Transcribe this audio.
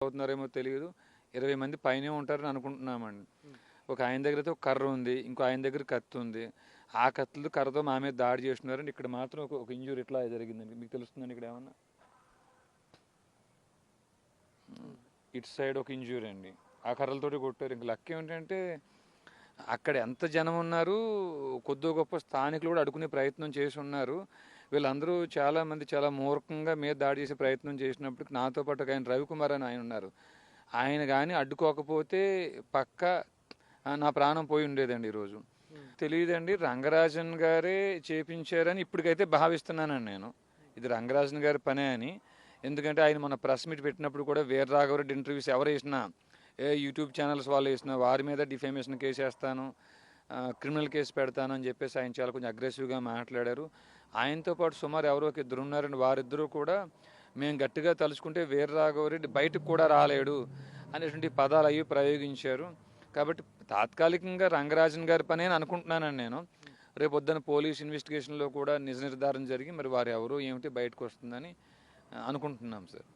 అవుతున్నారేమో తెలియదు. 20 మంది పైనే ఉంటారని అనుకుంటున్నామండి. ఒక ఆయన దగ్గర అయితే ఒక కర్ర ఉంది, ఇంకో ఆయన దగ్గర కత్తి ఉంది. ఆ కత్తులు కర్రతో మా మీద దాడి చేస్తున్నారండి. ఇక్కడ మాత్రం ఒక ఇంజూరీ ఇట్లా జరిగిందండి. మీకు తెలుస్తుందండి ఇక్కడ ఏమన్నా? ఇటు సైడ్ ఒక ఇంజూరీ అండి. ఆ కర్రలతోటి కొట్టారు. ఇంక లక్ ఏంటంటే అక్కడ ఎంత జనం ఉన్నారు, కొద్దో గొప్ప స్థానికులు కూడా అడుకునే ప్రయత్నం చేసి ఉన్నారు. వీళ్ళందరూ చాలామంది చాలా మూర్ఖంగా మీద దాడి చేసే ప్రయత్నం చేసినప్పుడు నాతో పాటు ఒక ఆయన రవికుమార్ అని ఆయన ఉన్నారు. ఆయన కానీ అడ్డుకోకపోతే పక్క నా ప్రాణం పోయి ఉండేదండి ఈరోజు. తెలియదండి, రంగరాజన్ గారే చేపించారని ఇప్పటికైతే భావిస్తున్నానండి నేను. ఇది రంగరాజన్ గారి పనే అని. ఎందుకంటే ఆయన మన ప్రెస్ మీట్ పెట్టినప్పుడు కూడా వీర రాఘవరెడ్డి ఇంటర్వ్యూస్ ఎవరు వేసినా, యూట్యూబ్ ఛానల్స్ వాళ్ళు వేసినా వారి మీద డిఫేమేషన్ కేసు వేస్తాను, క్రిమినల్ కేసు పెడతాను అని చెప్పేసి ఆయన చాలా కొంచెం అగ్రెసివ్గా మాట్లాడారు. ఆయనతో పాటు సుమారు ఎవరో ఒక ఇద్దరు ఉన్నారండి. వారిద్దరూ కూడా మేము గట్టిగా తలుచుకుంటే వీర రాఘవరెడ్డి బయటకు కూడా రాలేడు అనేటువంటి పదాలు అవి ప్రయోగించారు. కాబట్టి తాత్కాలికంగా రంగరాజన్ గారి పని అని అనుకుంటున్నానండి నేను. రేపొద్దున పోలీస్ ఇన్వెస్టిగేషన్లో కూడా నిజ నిర్ధారణ జరిగి మరి వారు ఎవరు ఏమిటి బయటకు వస్తుందని అనుకుంటున్నాం సార్.